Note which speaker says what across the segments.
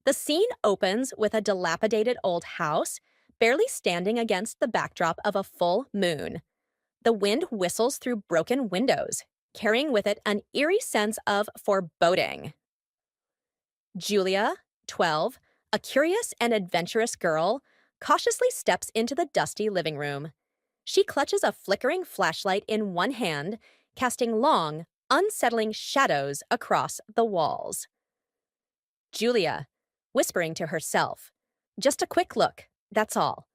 Speaker 1: The scene opens with a dilapidated old house, barely standing against the backdrop of a full moon. The wind whistles through broken windows, carrying with it an eerie sense of foreboding. Julia, 12, a curious and adventurous girl, cautiously steps into the dusty living room. She clutches a flickering flashlight in one hand, casting long, unsettling shadows across the walls. Julia, whispering to herself, "Just a quick look, that's all."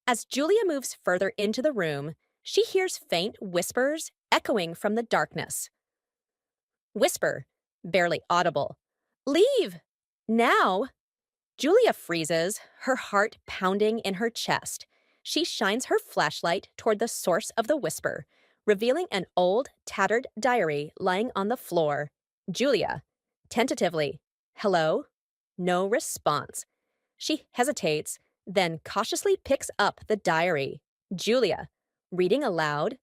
Speaker 1: As Julia moves further into the room, she hears faint whispers echoing from the darkness. Whisper, barely audible. "Leave! Now!" Julia freezes, her heart pounding in her chest. She shines her flashlight toward the source of the whisper, revealing an old, tattered diary lying on the floor. Julia, tentatively, "Hello?" No response. She hesitates, then cautiously picks up the diary. Julia, reading aloud,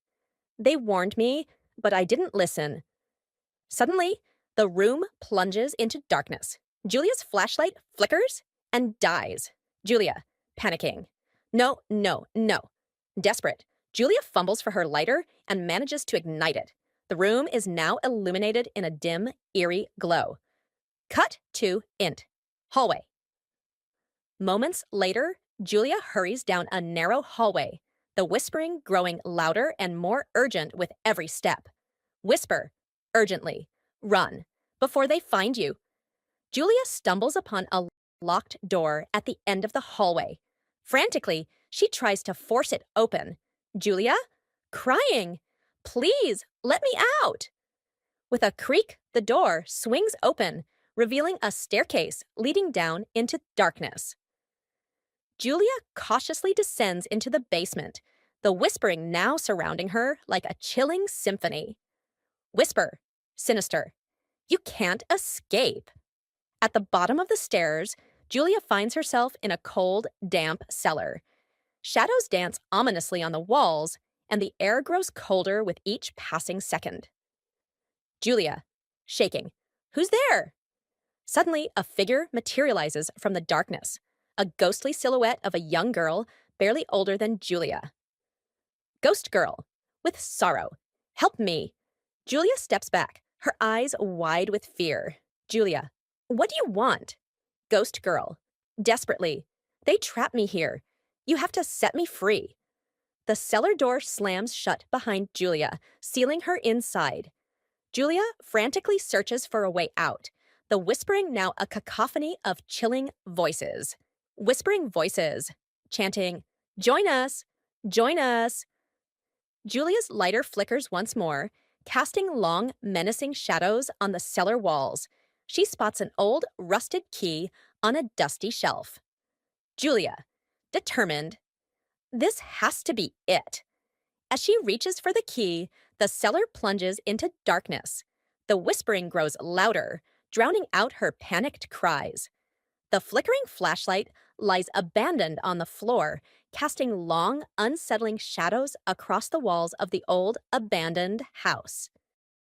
Speaker 1: "They warned me, but I didn't listen." Suddenly, the room plunges into darkness. Julia's flashlight flickers and dies. Julia, panicking. "No, no, no." Desperate, Julia fumbles for her lighter and manages to ignite it. The room is now illuminated in a dim, eerie glow. Cut to int. Hallway. Moments later, Julia hurries down a narrow hallway, the whispering growing louder and more urgent with every step. Whisper, urgently, "Run, before they find you." Julia stumbles upon a locked door at the end of the hallway. Frantically, she tries to force it open. Julia, crying, "Please, let me out." With a creak, the door swings open, revealing a staircase leading down into darkness. Julia cautiously descends into the basement, the whispering now surrounding her like a chilling symphony. Whisper, sinister, "You can't escape." At the bottom of the stairs, Julia finds herself in a cold, damp cellar. Shadows dance ominously on the walls, and the air grows colder with each passing second. Julia, shaking, "Who's there?" Suddenly, a figure materializes from the darkness, a ghostly silhouette of a young girl barely older than Julia. Ghost girl, with sorrow, "Help me." Julia steps back, her eyes wide with fear. Julia, "What do you want?" Ghost girl, desperately, "They trap me here. You have to set me free." The cellar door slams shut behind Julia, sealing her inside. Julia frantically searches for a way out, the whispering now a cacophony of chilling voices. Whispering voices, chanting, "Join us! Join us!" Julia's lighter flickers once more, casting long, menacing shadows on the cellar walls. She spots an old, rusted key on a dusty shelf. Julia, determined, this has to be it. As she reaches for the key, the cellar plunges into darkness. The whispering grows louder, drowning out her panicked cries. The flickering flashlight lies abandoned on the floor, casting long, unsettling shadows across the walls of the old, abandoned house.